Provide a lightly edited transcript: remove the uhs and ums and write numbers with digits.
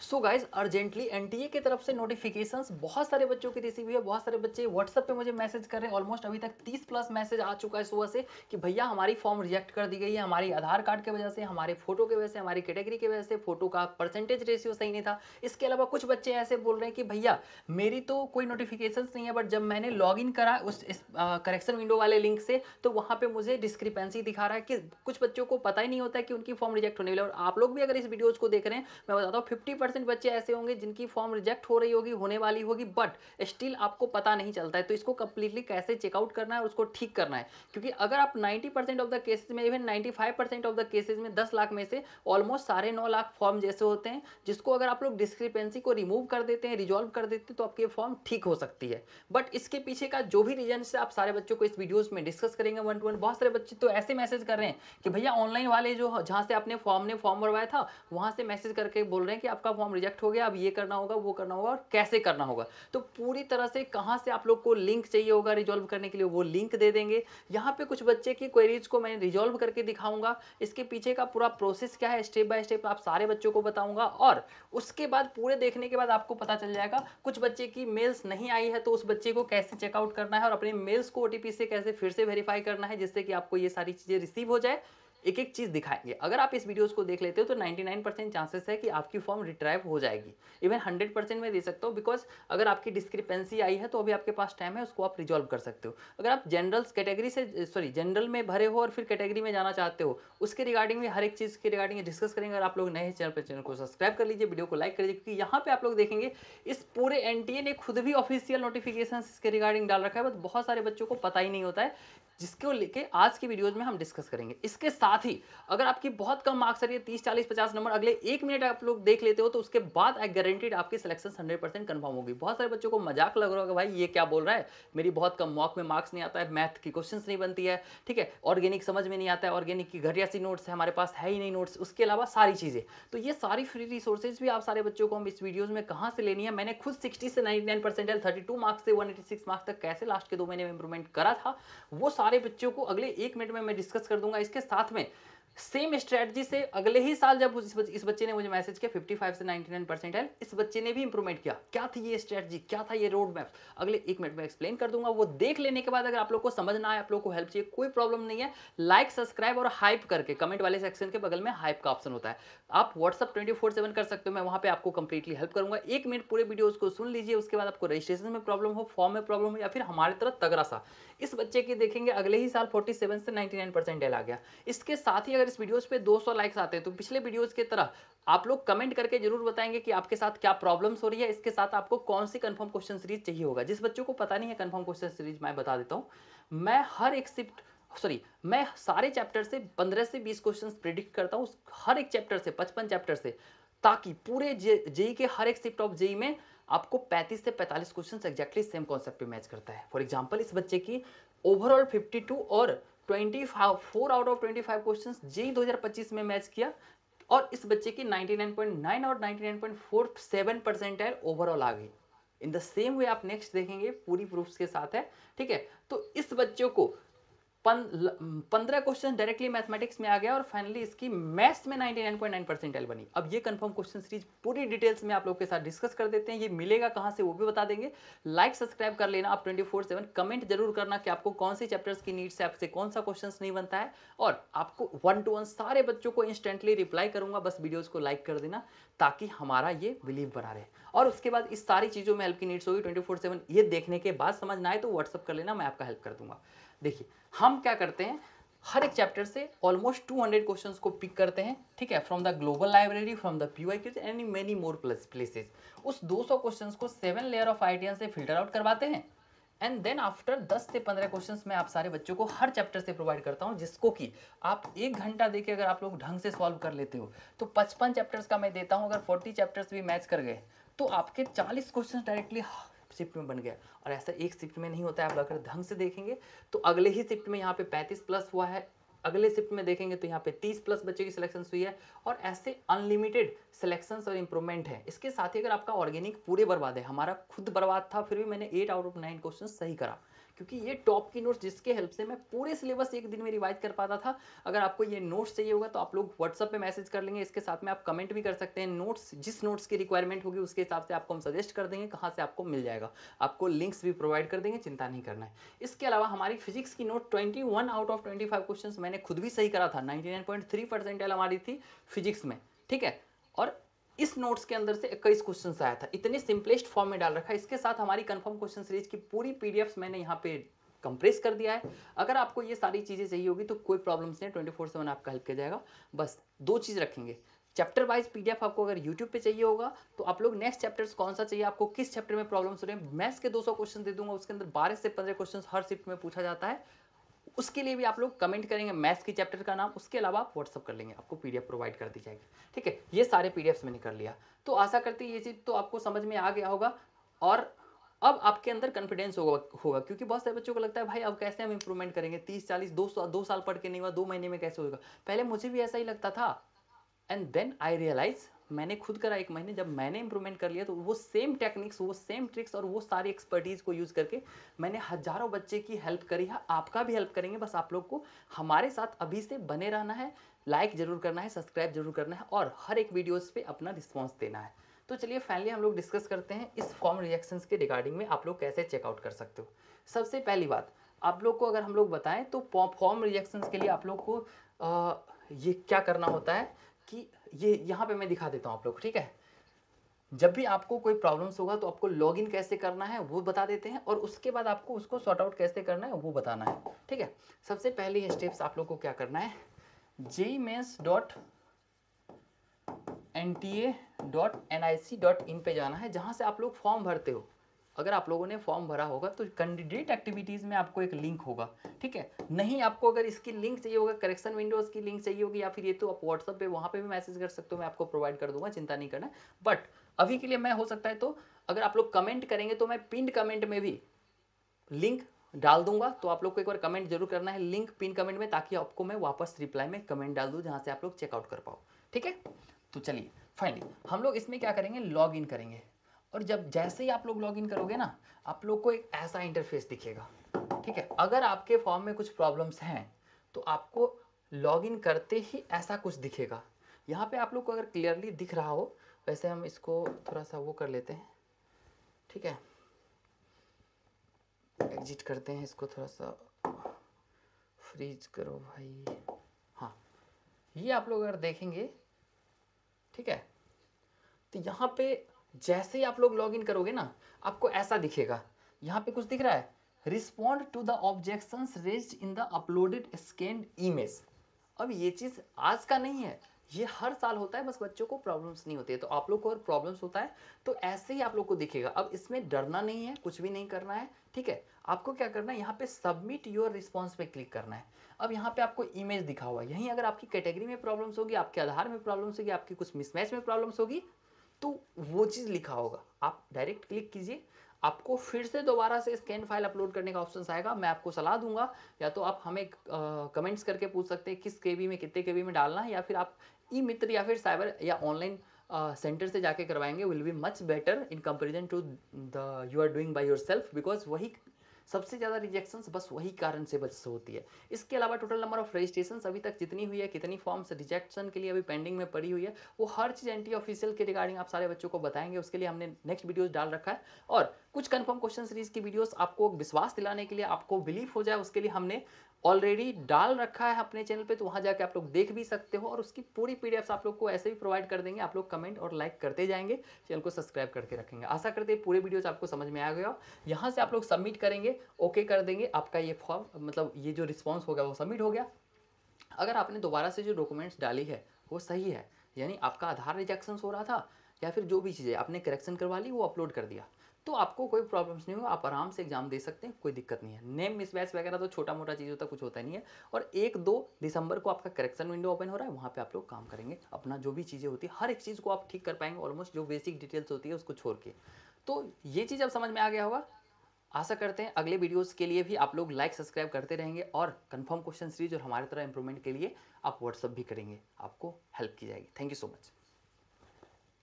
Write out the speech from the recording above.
So guys urgently NTA की तरफ से नोटिफिकेशंस बहुत सारे बच्चों की रिसीव हुई है। बहुत सारे बच्चे व्हाट्सएप पे मुझे मैसेज कर रहे हैं। ऑलमोस्ट अभी तक 30 प्लस मैसेज आ चुका है सुबह से कि भैया हमारी फॉर्म रिजेक्ट कर दी गई है, हमारी आधार कार्ड की वजह से, हमारे फोटो की वजह से, हमारी कैटेगरी की वजह से, फोटो का परसेंटेज रेशियो सही नहीं था। इसके अलावा कुछ बच्चे ऐसे बोल रहे हैं कि भैया मेरी तो कोई नोटिफिकेशंस नहीं है, बट जब मैंने लॉग इन करा उस करेक्शन विंडो वाले लिंक से तो वहां पे मुझे डिस्क्रिपेंसी दिखा रहा है कि कुछ बच्चों को पता ही नहीं होता है कि उनकी फॉर्म रिजेक्ट होने वाली है। और आप लोग भी अगर इस वीडियोज को देख रहे हैं, मैं बताता हूँ 50% बच्चे ऐसे होंगे जिनकी फॉर्म रिजेक्ट हो रही होगी, होने वाली होगी, बट स्टिल आपको पता नहीं चलता है। तो इसको कंप्लीटली कैसे चेकआउट करना है और उसको ठीक करना है, क्योंकि अगर आप 90% ऑफ द केसेस में, इवन 95% ऑफ द केसेस में, 10 लाख में से ऑलमोस्ट 9.5 लाख फॉर्म जैसे होते हैं, जिसको अगर आप लोग डिस्क्रिपेंसी को रिमूव कर देते हैं, रिजॉल्व कर देते हैं, तो आपकी फॉर्म ठीक हो सकती है। बट इसके पीछे का जो भी रीजन से आप सारे बच्चों को इस वीडियोस में डिस्कस करेंगे वन टू वन। बहुत सारे बच्चे तो ऐसे मैसेज कर रहे हैं कि भैया ऑनलाइन वाले जो जहां से आपने फॉर्म भरवाया था वहां से मैसेज करके बोल रहे हैं कि आपका फॉर्म रिजेक्ट हो गया, अब ये करना होगा, वो करना होगा, और कैसे करना होगा। तो पूरी तरह से कहां से आप लोग को लिंक चाहिए होगा रिजॉल्व करने के लिए, वो लिंक दे देंगे। यहाँ पे कुछ बच्चे की क्वेरीज को मैं रिजॉल्व करके दिखाऊंगा। इसके पीछे का पूरा प्रोसेस क्या है, स्टेप बाय स्टेप आप सारे बच्चों को बताऊंगा। और उसके बाद पूरे देखने के बाद आपको पता चल जाएगा कुछ बच्चे की मेल्स नहीं आई है तो उस बच्चे को कैसे चेकआउट करना है और अपने मेल्स को ओटीपी से कैसे फिर से वेरीफाई करना है, जिससे कि आपको ये सारी चीजें रिसीव हो जाए। एक एक चीज दिखाएंगे। अगर आप इस वीडियोस को देख लेते हो तो 99% चांसेस है कि आपकी फॉर्म रिट्राइव हो जाएगी। इवन 100% में दे सकता हूँ, बिकॉज अगर आपकी डिस्क्रिपेंसी आई है तो अभी आपके पास टाइम है, उसको आप रिजॉल्व कर सकते हो। अगर आप जनरल कैटेगरी से सॉरी जनरल में भरे हो और फिर कैटेगरी में जाना चाहते हो, उसके रिगार्डिंग में हर एक चीज के रिगार्डिंग डिस्कस करेंगे। अगर आप लोग नए चैनल पर, चैनल को सब्सक्राइब कर लीजिए, वीडियो को लाइक कर लीजिए, क्योंकि यहाँ पे आप लोग देखेंगे इस पूरे एनटीए ने खुद भी ऑफिशियल नोटिफिकेशन इसके रिगार्डिंग डाल रखा है, बट बहुत सारे बच्चों को पता ही नहीं होता है, जिसको लेके आज की वीडियोज में हम डिस्कस करेंगे। इसके साथ ही अगर आपकी बहुत कम मार्क्स आ रही है, 30 40 50 नंबर अगले 1 मिनट आप लोग देख लेते हो, तो उसके बाद आई गारंटीड आपकी सिलेक्शन 100% कंफर्म होगी। बहुत सारे बच्चों को मजाक लग रहा होगा, भाई ये क्या बोल रहा है, मेरी बहुत कम मॉक में मार्क्स नहीं आता है, मैथ की क्वेश्चन नहीं बनती है, ठीक है, ऑर्गेनिक समझ में नहीं आता है, ऑर्गेनिक की घटिया सी नोट्स है, हमारे पास है ही नहीं नोट्स, उसके अलावा सारी चीजें। तो ये सारी फ्री रिसोर्सेज भी आप सारे बच्चों को हम इस वीडियोज में कहाँ से लेनी है, मैंने खुद 60 से 99 32 मार्क्स से 186 मार्क्स तक कैसे लास्ट के 2 महीने में इंप्रूवमेंट करा था, वो सारे बच्चों को अगले 1 मिनट में मैं डिस्कस कर दूंगा। इसके साथ में सेम स्ट्रेटजी से अगले ही साल जब इस बच्चे ने मुझे मैसेज किया 55 से 99% है, इस बच्चे ने भी इंप्रूवमेंट किया। क्या थी ये स्ट्रेटजी, क्या था ये रोड मैप, अगले 1 मिनट में एक्सप्लेन कर दूंगा। वो देख लेने के बाद अगर आप लोग को समझ ना आए, आप लोग को हेल्प चाहिए, कोई प्रॉब्लम नहीं है, लाइक सब्सक्राइब और हाइप करके कमेंट वाले सेक्शन के बगल में हाइप का ऑप्शन होता है, आप व्हाट्सअप 24/7 कर सकते हो, मैं वहां पे आपको कंप्लीटली हेल्प करूंगा। 1 मिनट पूरे वीडियोस को सुन लीजिए, उसके बाद आपको रजिस्ट्रेशन में प्रॉब्लम हो, फॉर्म में प्रॉब्लम हो, या फिर हमारे तरह तगड़ा सा, इस बच्चे की देखेंगे अगले ही साल 47 से 99% आ गया। इसके साथ ही अगर इस वीडियोस पे 200 लाइक्स आते हैं तो पिछले वीडियोस की तरह आप लोग कमेंट करके जरूर बताएंगे कि आपके साथ क्या प्रॉब्लम्स हो रही है, इसके साथ आपको कौन सी कंफर्म क्वेश्चन सीरीज चाहिए होगा। जिस बच्चों को पता नहीं है कंफर्म क्वेश्चन सीरीज, मैं बता देता हूँ, मैं हर एक शिफ्ट सॉरी मैं सारे चैप्टर से 15 से 20 क्वेश्चंस प्रिडिक्ट करता हूँ, हर एक चैप्टर से, 55 चैप्टर से, ताकि पूरे जेई के हर एक शिफ्ट ऑफ जेई में आपको 35 से 45 क्वेश्चंस एग्जैक्टली सेम कॉन्सेप्ट पे मैच करता है। फॉर एग्जांपल इस बच्चे की ओवरऑल 52 और 24 आउट ऑफ 25 क्वेश्चंस जेई 2025 में मैच किया, और इस बच्चे की 99.9 और 99.47% है ओवरऑल आ गई। इन द सेम वे आप नेक्स्ट देखेंगे पूरी प्रूफ्स के साथ है, ठीक है। तो इस बच्चों को 15 क्वेश्चन डायरेक्टली मैथमेटिक्स में आ गया और फाइनली इसकी मैथ्स में 99.9% बनी। अब ये कंफर्म क्वेश्चन सीरीज पूरी डिटेल्स में आप लोग के साथ डिस्कस कर देते हैं, ये मिलेगा कहां से वो भी बता देंगे। लाइक सब्सक्राइब कर लेना आप 24/7, कमेंट जरूर करना कि आपको कौन सी चैप्टर्स की नीड से आपसे कौन सा क्वेश्चन नहीं बनता है, और आपको 1 to 1 सारे बच्चों को इंस्टेंटली रिप्लाई करूंगा। बस वीडियोज को लाइक कर देना ताकि हमारा ये बिलीव बना रहे। और उसके बाद इस सारी चीजों में हेल्प की नीड्स होगी 24/7, ये देखने के बाद समझ ना आए तो व्हाट्सअप कर लेना, मैं आपका हेल्प कर दूंगा। देखिए हम क्या करते हैं, हर एक चैप्टर से ऑलमोस्ट 200 क्वेश्चंस को पिक करते हैं, ठीक है, from the global library, from the PY Qs and many more places. उस 200 क्वेश्चंस को 7 लेयर ऑफ आइडिया से फिल्टर आउट करवाते हैं, एंड देन आफ्टर 10 से 15 क्वेश्चंस मैं आप सारे बच्चों को हर चैप्टर से प्रोवाइड करता हूं, जिसको कि आप 1 घंटा देके अगर आप लोग ढंग से सॉल्व कर लेते हो तो 55 चैप्टर्स का मैं देता हूं। अगर 40 चैप्टर्स भी मैच कर गए तो आपके 40 क्वेश्चन डायरेक्टली शिफ्ट में बन गया। और ऐसा एक शिफ्ट में नहीं होता है, आप अगर ढंग से देखेंगे तो अगले ही शिफ्ट में यहाँ पे 35 प्लस हुआ है, अगले शिफ्ट में देखेंगे तो यहाँ पे 30 प्लस बच्चे की सिलेक्शन हुई है, और ऐसे अनलिमिटेड सिलेक्शंस और इंप्रूवमेंट है। इसके साथ ही अगर आपका ऑर्गेनिक पूरे बर्बाद है, हमारा खुद बर्बाद था, फिर भी मैंने 8 आउट ऑफ 9 क्वेश्चन सही करा, क्योंकि ये टॉप की नोट्स जिसके हेल्प से मैं पूरे सिलेबस एक दिन में रिवाइज कर पाता था। अगर आपको ये नोट्स चाहिए होगा तो आप लोग व्हाट्सअप पे मैसेज कर लेंगे, इसके साथ में आप कमेंट भी कर सकते हैं। नोट्स जिस नोट्स की रिक्वायरमेंट होगी उसके हिसाब से आपको हम सजेस्ट कर देंगे कहाँ से आपको मिल जाएगा, आपको लिंक्स भी प्रोवाइड कर देंगे, चिंता नहीं करना है। इसके अलावा हमारी फिजिक्स की नोट 21 आउट ऑफ 25 क्वेश्चन मैंने खुद भी सही करा था, 99.3% हमारी थी फिजिक्स में, ठीक है। और इस नोट्स के अंदर से 21 क्वेश्चन आया था, इतने सिंपलेस्ट फॉर्म में डाल रखा है। इसके साथ हमारी कंफर्म क्वेश्चन सीरीज की पूरी पीडीएफ्स मैंने यहाँ पे कंप्रेस कर दिया है। अगर आपको ये सारी चीज़ें चाहिए होगी तो कोई प्रॉब्लम्स नहीं, 24/7 आपका हेल्प किया जाएगा। बस दो चीज़ रखेंगे, चैप्टर वाइज पीडीएफ आपको अगर यूट्यूब पे चाहिए होगा तो आप लोग नेक्स्ट चैप्टर्स कौन सा चाहिए, आपको किस चैप्टर में प्रॉब्लम्स हो रहे हैं, मैथ्स के 200 क्वेश्चन दे दूंगा, उसके अंदर 12 से 15 क्वेश्चन हर शिफ्ट में पूछा जाता है। उसके लिए भी आप लोग कमेंट करेंगे मैथ्स की चैप्टर का नाम, उसके अलावा आप व्हाट्सअप कर लेंगे, आपको पीडीएफ प्रोवाइड कर दी जाएगी, ठीक है। ये सारे पीडीएफ्स मैंने कर लिया, तो आशा करते हैं ये चीज़ तो आपको समझ में आ गया होगा। और अब आपके अंदर कॉन्फिडेंस होगा क्योंकि बहुत सारे बच्चों को लगता है भाई अब कैसे हम इंप्रूवमेंट करेंगे, 30-40 2 साल पढ़ के नहीं हुआ, 2 महीने में कैसे होगा। पहले मुझे भी ऐसा ही लगता था, एंड देन आई रियलाइज, मैंने खुद करा 1 महीने, जब मैंने इंप्रूवमेंट कर लिया तो वो सेम टेक्निक्स, वो सेम ट्रिक्स और वो सारी एक्सपर्टीज को यूज करके मैंने हजारों बच्चे की हेल्प करी है, आपका भी हेल्प करेंगे। बस आप लोग को हमारे साथ अभी से बने रहना है, लाइक जरूर करना है, सब्सक्राइब जरूर करना है और हर एक वीडियोस पे अपना रिस्पॉन्स देना है। तो चलिए फाइनली हम लोग डिस्कस करते हैं इस फॉर्म रिएक्शंस के रिगार्डिंग में आप लोग कैसे चेकआउट कर सकते हो। सबसे पहली बात आप लोग को अगर हम लोग बताएं तो फॉर्म रिएक्शंस के लिए आप लोग को ये क्या करना होता है कि ये यहाँ पे मैं दिखा देता हूँ आप लोग, ठीक है। जब भी आपको कोई प्रॉब्लम्स होगा तो आपको लॉगिन कैसे करना है वो बता देते हैं और उसके बाद आपको उसको सॉर्ट आउट कैसे करना है वो बताना है, ठीक है। सबसे पहली स्टेप्स आप लोग को क्या करना है, jmeins.nta.nic.in पे जाना है, जहाँ से आप लोग फॉर्म भरते हो। अगर आप लोगों ने फॉर्म भरा होगा तो कैंडिडेट एक्टिविटीज़ में आपको एक लिंक होगा, ठीक है। नहीं आपको अगर इसकी लिंक चाहिए होगा, करेक्शन विंडोज़ की लिंक चाहिए होगी या फिर ये तो आप व्हाट्सअप पे वहाँ पे भी मैसेज कर सकते हो, मैं आपको प्रोवाइड कर दूंगा, चिंता नहीं करना। बट अभी के लिए मैं हो सकता है तो अगर आप लोग कमेंट करेंगे तो मैं पिन कमेंट में भी लिंक डाल दूंगा, तो आप लोग को एक बार कमेंट जरूर करना है लिंक पिन कमेंट में, ताकि आपको मैं वापस रिप्लाई में कमेंट डाल दूं जहां से आप लोग चेकआउट कर पाओ, ठीक है। तो चलिए फाइनली हम लोग इसमें क्या करेंगे, लॉग इन करेंगे। और जब जैसे ही आप लोग लॉग इन करोगे ना, आप लोग को एक ऐसा इंटरफेस दिखेगा, ठीक है। अगर आपके फॉर्म में कुछ प्रॉब्लम्स हैं तो आपको लॉग इन करते ही ऐसा कुछ दिखेगा। यहाँ पे आप लोग को अगर क्लियरली दिख रहा हो, वैसे हम इसको थोड़ा सा वो कर लेते हैं, ठीक है। एग्जिट करते हैं इसको, थोड़ा सा फ्रीज करो भाई। हाँ, ये आप लोग अगर देखेंगे, ठीक है, तो यहाँ पे जैसे ही आप लोग लॉगिन करोगे ना, आपको ऐसा दिखेगा। यहाँ पे कुछ दिख रहा है, respond to the objections raised in the uploaded scanned image. अब ये चीज़ आज का नहीं है, ये हर साल होता है, बस बच्चों को प्रॉब्लम्स नहीं होती है। तो आप लोग को अगर प्रॉब्लम्स होता है तो ऐसे ही आप लोग को दिखेगा। अब इसमें डरना नहीं है, कुछ भी नहीं करना है, ठीक है। आपको क्या करना है, यहाँ पे सबमिट योर रिस्पॉन्स पे क्लिक करना है। अब यहाँ पे आपको इमेज दिखा हुआ है, यहीं अगर आपकी कैटेगरी में प्रॉब्लम्स होगी, आपके आधार में प्रॉब्लम्स होगी, आपकी कुछ मिसमैच में प्रॉब्लम्स होगी, तो वो चीज़ लिखा होगा। आप डायरेक्ट क्लिक कीजिए, आपको फिर से दोबारा से स्कैन फाइल अपलोड करने का ऑप्शन आएगा। मैं आपको सलाह दूंगा, या तो आप हमें कमेंट्स करके पूछ सकते हैं किस केबी में कितने केबी में डालना है, या फिर आप ई मित्र या फिर साइबर या ऑनलाइन सेंटर से जाके करवाएंगे, will be much better in comparison to the you are doing by yourself, because वही सबसे ज़्यादा रिजेक्शंस बस वही कारण से वजह से होती है। इसके अलावा टोटल नंबर ऑफ रजिस्ट्रेशन अभी तक जितनी हुई है, कितनी फॉर्म्स रिजेक्शन के लिए अभी पेंडिंग में पड़ी हुई है, वो हर चीज़ एंटी ऑफिशियल के रिगार्डिंग आप सारे बच्चों को बताएंगे। उसके लिए हमने नेक्स्ट वीडियोस डाल रखा है, और कुछ कंफर्म क्वेश्चन सीरीज की वीडियोस आपको विश्वास दिलाने के लिए, आपको बिलीव हो जाए उसके लिए हमने ऑलरेडी डाल रखा है अपने चैनल पे, तो वहाँ जाके आप लोग देख भी सकते हो। और उसकी पूरी पीडीएफ्स आप लोग को ऐसे भी प्रोवाइड कर देंगे, आप लोग कमेंट और लाइक करते जाएंगे, चैनल को सब्सक्राइब करके रखेंगे। आशा करते हैं पूरे वीडियोस आपको समझ में आ गया। यहाँ से आप लोग सबमिट करेंगे, ओके कर देंगे, आपका ये फॉर्म मतलब ये जो रिस्पॉन्स हो गया वो सबमिट हो गया। अगर आपने दोबारा से जो डॉक्यूमेंट्स डाली है वो सही है, यानी आपका आधार रिजेक्शन हो रहा था या फिर जो भी चीज़ें आपने करेक्शन करवा ली वो अपलोड कर दिया, तो आपको कोई प्रॉब्लम्स नहीं होगा, आप आराम से एग्जाम दे सकते हैं, कोई दिक्कत नहीं है। नेम मिसमैच वगैरह तो छोटा मोटा चीज़ होता, कुछ होता नहीं है। और 1-2 दिसंबर को आपका करेक्शन विंडो ओपन हो रहा है, वहाँ पे आप लोग काम करेंगे, अपना जो भी चीज़ें होती है हर एक चीज़ को आप ठीक कर पाएंगे, ऑलमोस्ट जो बेसिक डिटेल्स होती है उसको छोड़ के। तो ये चीज़ अब समझ में आ गया होगा। आशा करते हैं अगले वीडियोस के लिए भी आप लोग लाइक सब्सक्राइब करते रहेंगे, और कंफर्म क्वेश्चन सीरीज और हमारे तरह इंप्रूवमेंट के लिए आप व्हाट्सअप भी करेंगे, आपको हेल्प की जाएगी। Thank you so much.